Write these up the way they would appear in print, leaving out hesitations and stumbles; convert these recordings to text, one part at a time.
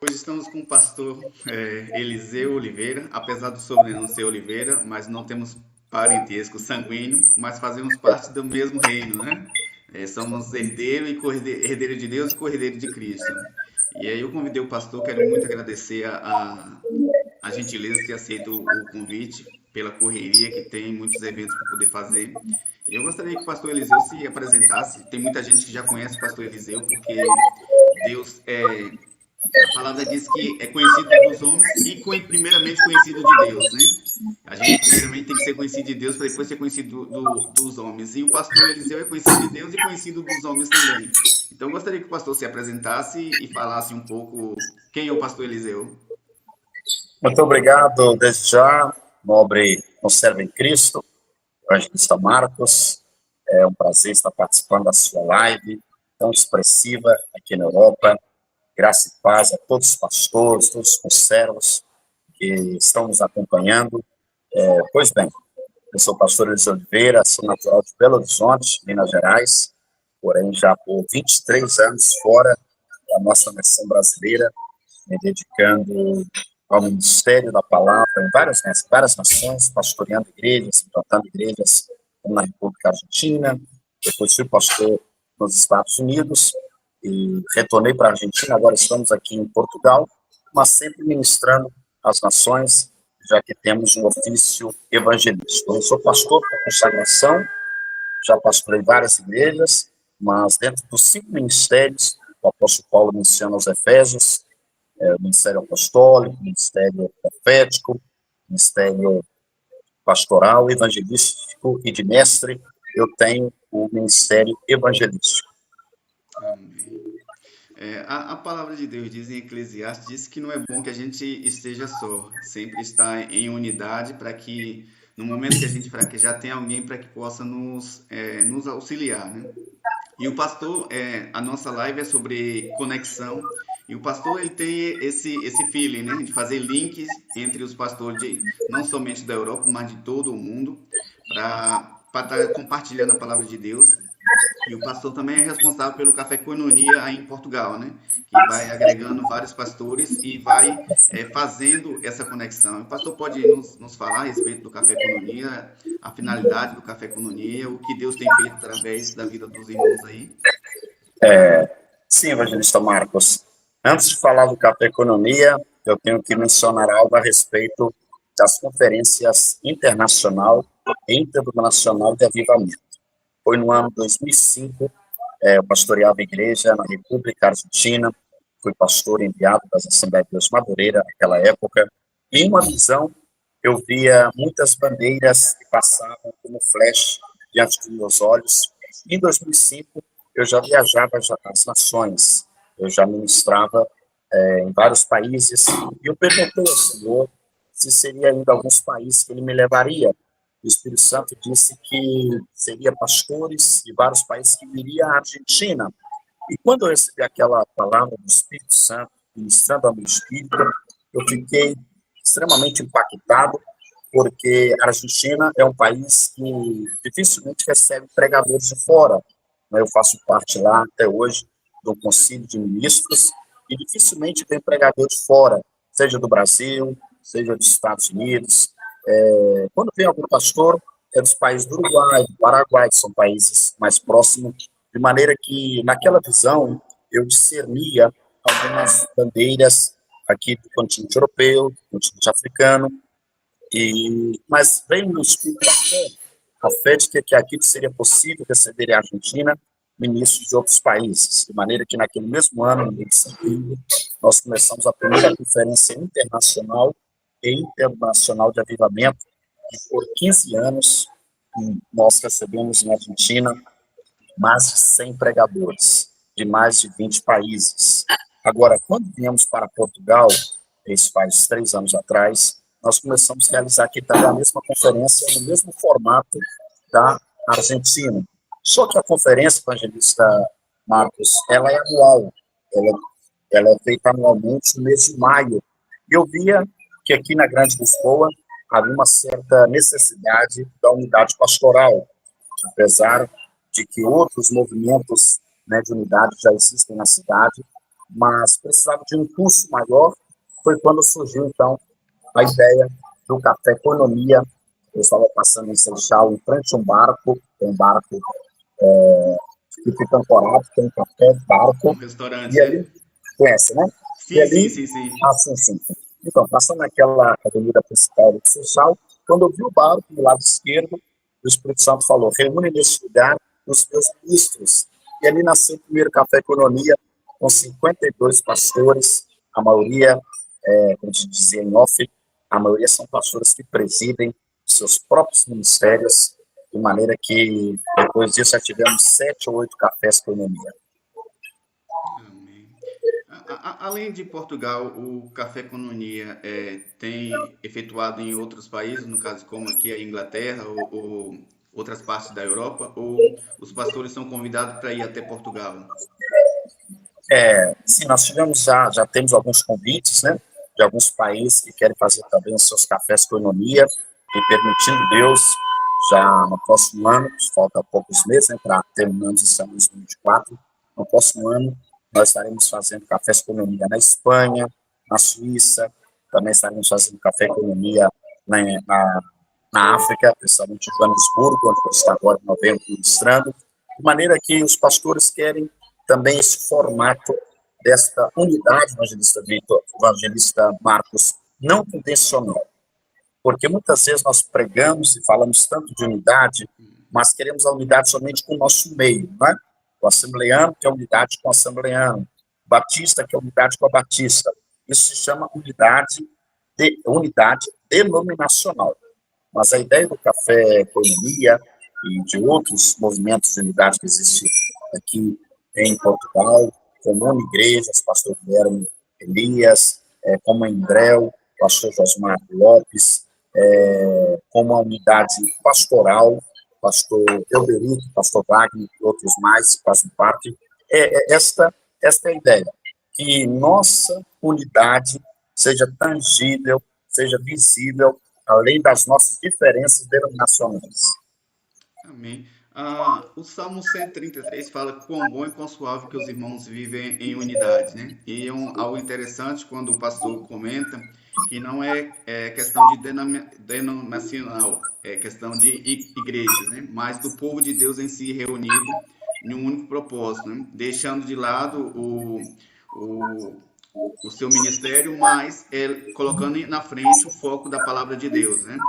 Hoje estamos com o pastor Eliseu Oliveira, apesar do sobrenome ser Oliveira, mas não temos parentesco sanguíneo, mas fazemos parte do mesmo reino, né? Somos herdeiro e herdeiro de Deus e corredeiro de Cristo. E aí eu convidei o pastor, quero muito agradecer a gentileza de ter aceito o convite, pela correria que tem, muitos eventos para poder fazer. E eu gostaria que o pastor Eliseu se apresentasse. Tem muita gente que já conhece o pastor Eliseu, porque Deus a palavra diz que é conhecido dos homens e primeiramente conhecido de Deus, né? A gente primeiramente tem que ser conhecido de Deus para depois ser conhecido dos homens. E o pastor Eliseu é conhecido de Deus e conhecido dos homens também. Então eu gostaria que o pastor se apresentasse e falasse um pouco quem é o pastor Eliseu. Muito obrigado, desde já, nobre conservo em Cristo, evangelista Marcos. É um prazer estar participando da sua live tão expressiva aqui na Europa. Graça e paz a todos os pastores, todos os conservos que estão nos acompanhando. Pois bem, eu sou o pastor Eliseu Oliveira, sou natural de Belo Horizonte, Minas Gerais, porém já por 23 anos fora da nossa nação brasileira, me dedicando ao ministério da palavra em várias nações, pastoreando igrejas, plantando igrejas como na República Argentina. Depois fui pastor nos Estados Unidos e retornei para a Argentina. Agora estamos aqui em Portugal, mas sempre ministrando às nações, já que temos um ofício evangelístico. Eu sou pastor por consagração, já pastorei várias igrejas, mas dentro dos 5 ministérios, o apóstolo Paulo menciona aos Efésios, o ministério apostólico, ministério profético, ministério pastoral, evangelístico e de mestre, eu tenho o ministério evangelístico. Amém. A palavra de Deus diz em Eclesiastes, diz que não é bom que a gente esteja só, sempre estar em unidade para que no momento que a gente fraquejar tenha alguém para que possa nos auxiliar, né? E o pastor, a nossa live é sobre conexão, e o pastor ele tem esse feeling, né, de fazer links entre os pastores não somente da Europa, mas de todo o mundo, para estar compartilhando a palavra de Deus. E o pastor também é responsável pelo Café Coinonia aí em Portugal, né? Que vai agregando vários pastores e vai fazendo essa conexão. O pastor pode nos falar a respeito do Café Coinonia, a finalidade do Café Coinonia, o que Deus tem feito através da vida dos irmãos aí? Sim, evangelista Marcos. Antes de falar do Café Economia, eu tenho que mencionar algo a respeito das conferências internacional e internacional de avivamento. Foi no ano 2005, eu pastoreava a igreja na República Argentina, fui pastor enviado das Assembleias de Deus Madureira naquela época, e em uma visão eu via muitas bandeiras que passavam como flash diante dos meus olhos. Em 2005, eu já viajava às nações, eu já ministrava em vários países, e eu perguntei ao Senhor se seria ainda alguns países que ele me levaria. O Espírito Santo disse que seria pastores de vários países que viria à Argentina. E quando eu recebi aquela palavra do Espírito Santo, ministrando ao meu espírito, eu fiquei extremamente impactado, porque a Argentina é um país que dificilmente recebe pregadores de fora. Eu faço parte lá, até hoje, do Conselho de Ministros, e dificilmente tem pregador de fora, seja do Brasil, seja dos Estados Unidos. Quando vem algum pastor, é dos países do Uruguai, do Paraguai, que são países mais próximos, de maneira que, naquela visão, eu discernia algumas bandeiras aqui do continente europeu, do continente africano, mas veio no espírito a fé de que aquilo seria possível receber a Argentina ministros de outros países, de maneira que naquele mesmo ano, em setembro, nós começamos a primeira conferência internacional e internacional de avivamento, e por 15 anos nós recebemos na Argentina mais de 100 pregadores, de mais de 20 países. Agora, quando viemos para Portugal, isso faz 3 anos atrás, nós começamos a realizar aqui também a mesma conferência, no mesmo formato da Argentina. Só que a conferência, evangelista Marcos, ela é anual, ela é feita anualmente no mês de maio. E eu via que aqui na Grande Lisboa havia uma certa necessidade da unidade pastoral, apesar de que outros movimentos, né, de unidade já existem na cidade, mas precisava de um impulso maior. Foi quando surgiu, então, a ideia do Café Economia. Eu estava passando em Seixal, em frente a um barco que fica ancorado, tem um café, Um barco, restaurante, e ali, né? conhece, né? E Sim, sim, ali, sim, sim. sim, sim. Então, passando naquela avenida principal de Seixal, quando eu vi o barco do lado esquerdo, o Espírito Santo falou: reúne nesse lugar os meus ministros. E ali nasceu o primeiro Café Economia, com 52 pastores, a maioria, como a gente dizia em off, a maioria são pastores que presidem seus próprios ministérios, de maneira que depois disso já tivemos 7 ou 8 cafés Economia. Amém. Além de Portugal, o Café Economia tem efetuado em outros países, no caso como aqui a Inglaterra ou outras partes da Europa, ou os pastores são convidados para ir até Portugal? Sim, nós tivemos já temos alguns convites, né, de alguns países que querem fazer também os seus cafés economia, e permitindo Deus, já no próximo ano, falta poucos meses, né, para terminarmos esse ano 2024, no próximo ano nós estaremos fazendo cafés economia na Espanha, na Suíça, também estaremos fazendo café economia na, na, na África, principalmente em Joanesburgo, onde você está agora em novembro ministrando, de maneira que os pastores querem também esse formato desta unidade, evangelista Vitor, evangelista Marcos, não convencional. Porque muitas vezes nós pregamos e falamos tanto de unidade, mas queremos a unidade somente com o nosso meio, não é? O assembleano quer unidade com o assembleano, o batista quer unidade com a batista. Isso se chama unidade denominacional. Mas a ideia do Café Economia e de outros movimentos de unidade que existem aqui em Portugal, como a Igrejas, pastor Guilherme Elias, como a Indrel, pastor Josmar Lopes, como a unidade pastoral, pastor Euderico, pastor Wagner e outros mais que fazem parte. Esta é a ideia, que nossa unidade seja tangível, seja visível, além das nossas diferenças denominacionais. Amém. O Salmo 133 fala quão bom e quão suave que os irmãos vivem em unidade, né? E algo interessante quando o pastor comenta que não é questão de denominacional, é questão de igrejas, né? Mas do povo de Deus em si reunido em um único propósito, né? Deixando de lado o, o seu ministério, mas colocando na frente o foco da palavra de Deus, né?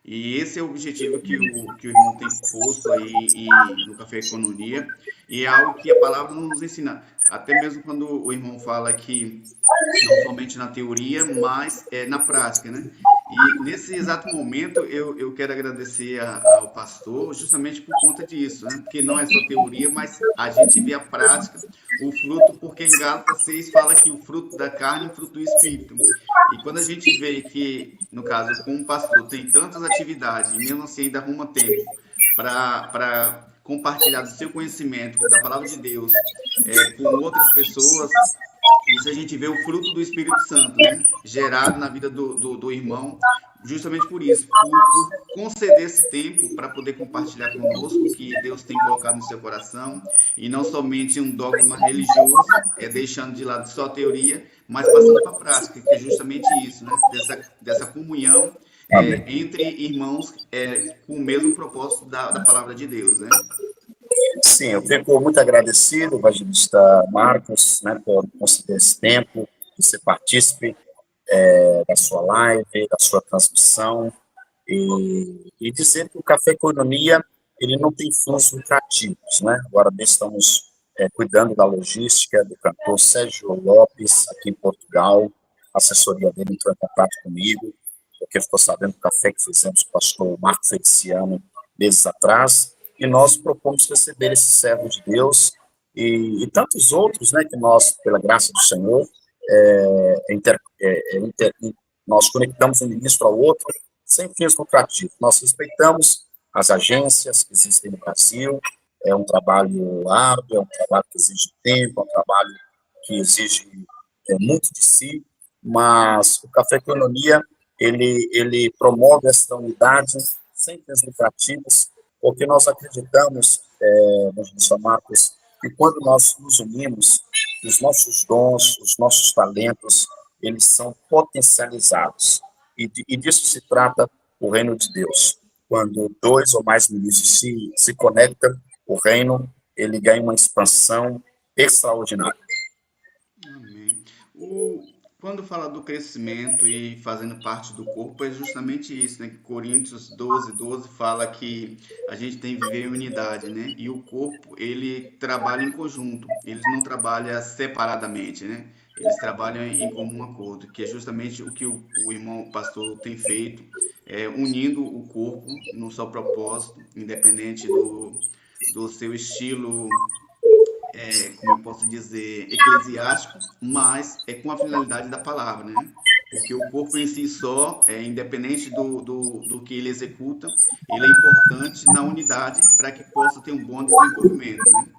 E esse é o objetivo que o irmão tem posto aí no Café Economia, e é algo que a palavra não nos ensina. Até mesmo quando o irmão fala que não somente na teoria, mas na prática, né? E nesse exato momento eu quero agradecer ao pastor justamente por conta disso, né? Porque não é só teoria, mas a gente vê a prática, o fruto, porque em Gálatas 6 fala que o fruto da carne é o fruto do espírito. E quando a gente vê que, no caso, com um pastor tem tantas atividades, e mesmo assim ainda arruma tempo para compartilhar do seu conhecimento, da palavra de Deus, com outras pessoas, isso a gente vê o fruto do Espírito Santo, né? Gerado na vida do irmão, justamente por isso, por conceder esse tempo para poder compartilhar conosco o que Deus tem colocado no seu coração, e não somente um dogma religioso, deixando de lado só a teoria, mas passando para a prática, que é justamente isso, né? Dessa comunhão entre irmãos com o mesmo propósito da palavra de Deus, né? Sim, eu fico muito agradecido, evangelista Marcos, né, por conceder esse tempo, de ser partícipe da sua live, da sua transmissão, e dizer que o Café Economia, ele não tem fins lucrativos, né? Agora mesmo estamos cuidando da logística do cantor Sérgio Lopes, aqui em Portugal, a assessoria dele entrou em contato comigo, porque ficou sabendo do café que fizemos com o pastor Marco Feliciano meses atrás, e nós propomos receber esse servo de Deus e tantos outros, né, que nós, pela graça do Senhor, nós conectamos um ministro ao outro sem fins lucrativos. Nós respeitamos as agências que existem no Brasil, é um trabalho árduo, é um trabalho que exige tempo, é um trabalho que exige muito de si, mas o Café Economia, ele promove essa unidade sem fins lucrativos, porque nós acreditamos, Marcos, E quando nós nos unimos, os nossos dons, os nossos talentos, eles são potencializados. E disso se trata o reino de Deus. Quando dois ou mais ministros se conectam, o reino ele ganha uma expansão extraordinária. Amém. Quando fala do crescimento e fazendo parte do corpo, é justamente isso, né? Que Coríntios 12 fala que a gente tem que viver em unidade, né? E o corpo, ele trabalha em conjunto, eles não trabalham separadamente, né? Eles trabalham em comum acordo, que é justamente o que o irmão o pastor tem feito, unindo o corpo no seu propósito, independente do seu estilo, como eu posso dizer, eclesiástico, mas é com a finalidade da palavra, né? Porque o corpo em si só, independente do que ele executa, ele é importante na unidade para que possa ter um bom desenvolvimento, né?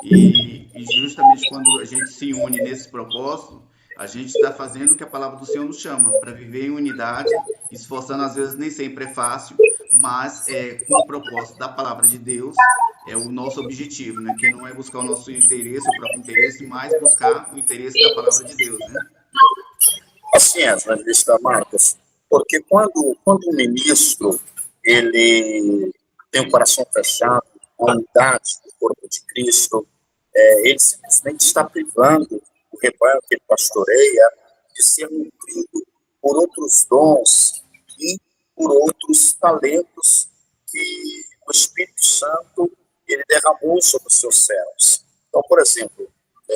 E justamente quando a gente se une nesse propósito, a gente está fazendo o que a palavra do Senhor nos chama, para viver em unidade, esforçando, às vezes nem sempre é fácil, mas com o propósito da palavra de Deus, é o nosso objetivo, né? Que não é buscar o nosso interesse, o próprio interesse, mas buscar o interesse da palavra de Deus, né? Assim, evangelista Marcos, porque quando um ministro ele tem o coração fechado, a unidade do corpo de Cristo, ele simplesmente está privando o rebanho que ele pastoreia de ser nutrido por outros dons e por outros talentos que o Espírito Santo ele derramou sobre os seus servos. Então, por exemplo,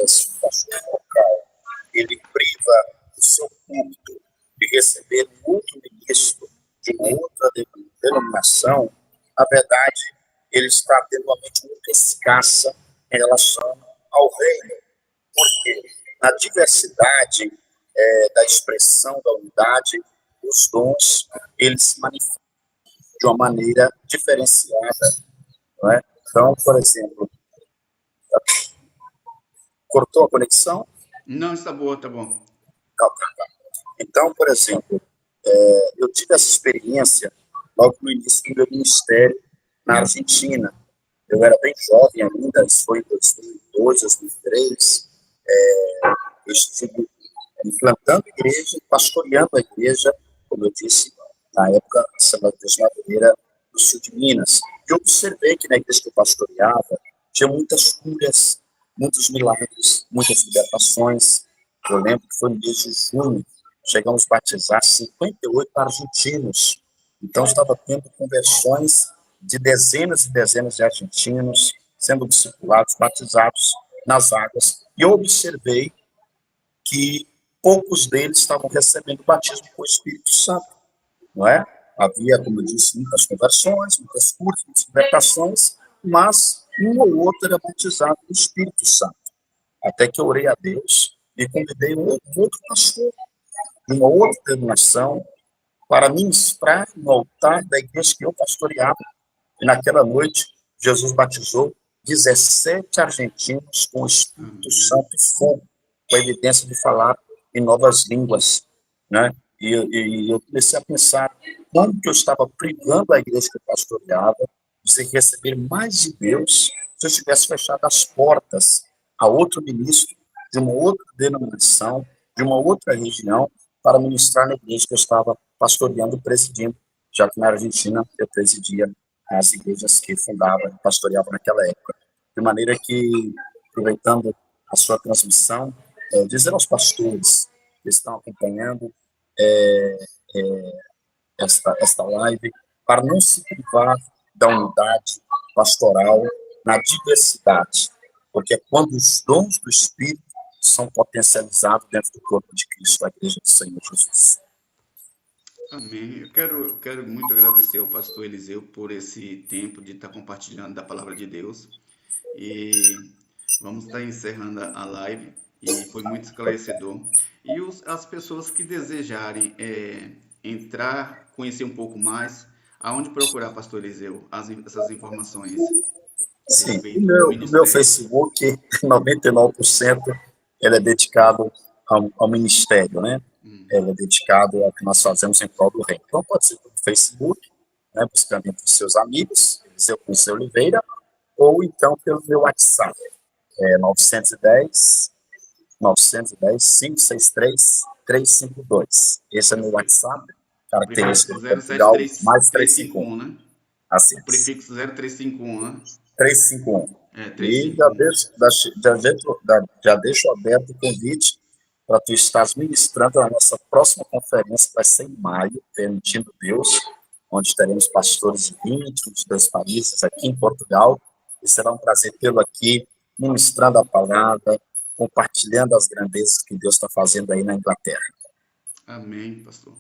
se o pastor local ele priva o seu púlpito de receber um outro ministro de uma outra denominação, na verdade, ele está tendo uma mente muito escassa em relação ao reino. Porque na diversidade da expressão da unidade, os dons, eles se manifestam de uma maneira diferenciada, não é? Então, por exemplo, cortou a conexão? Não, está boa, tá bom. Tá. Então, por exemplo, eu tive essa experiência logo no início do meu ministério na Argentina. Eu era bem jovem ainda, isso foi em 2002, 2003. Eu estive implantando igreja, pastoreando a igreja, como eu disse, na época, a Assembleia de Deus Madureira, do sul de Minas. E eu observei que na igreja que eu pastoreava tinha muitas curas, muitos milagres, muitas libertações. Eu lembro que foi no mês de junho, chegamos a batizar 58 argentinos. Então, estava tendo conversões de dezenas e dezenas de argentinos sendo discipulados, batizados nas águas. E eu observei que poucos deles estavam recebendo o batismo com o Espírito Santo, não é? Havia, como eu disse, muitas conversões, muitas curas, muitas libertações, mas um ou outro era batizado com o Espírito Santo. Até que eu orei a Deus e convidei um outro pastor de uma outra denominação para ministrar no altar da igreja que eu pastoreava. E naquela noite, Jesus batizou 17 argentinos com o Espírito Santo e fogo, com a evidência de falar em novas línguas, né? E eu comecei a pensar como que eu estava privando a igreja que eu pastoreava de receber mais de Deus se eu tivesse fechado as portas a outro ministro de uma outra denominação, de uma outra região, para ministrar na igreja que eu estava pastoreando e presidindo, já que na Argentina eu presidia as igrejas que fundava e pastoreava naquela época. De maneira que, aproveitando a sua transmissão, dizer aos pastores que estão acompanhando esta live, para não se privar da unidade pastoral na diversidade, porque é quando os dons do Espírito são potencializados dentro do corpo de Cristo, a igreja do Senhor Jesus. Amém. Eu quero muito agradecer ao pastor Eliseu por esse tempo de estar compartilhando da palavra de Deus. E vamos estar encerrando a live. E foi muito esclarecedor. E as pessoas que desejarem entrar, conhecer um pouco mais, aonde procurar, pastor Eliseu, essas informações a Sim, respeito do o meu ministério? Facebook, 99%, ele é dedicado ao ministério, né? Ele é dedicado ao que nós fazemos em prol do reino. Então, pode ser pelo Facebook, né, buscando entre os seus amigos, Eliseu Oliveira, ou então pelo meu WhatsApp, é 910 563 352. Esse é meu WhatsApp, característica Prefixo de Portugal, mais 0351, né? assim, O prefixo 0351, né? 351. É, E já 351. deixo, já deixo aberto o convite para tu estás ministrando a nossa próxima conferência, que vai ser em maio, permitindo Deus, onde teremos pastores de 22 países aqui em Portugal, e será um prazer tê-lo aqui, ministrando a palavra, compartilhando as grandezas que Deus está fazendo aí na Inglaterra. Amém, pastor.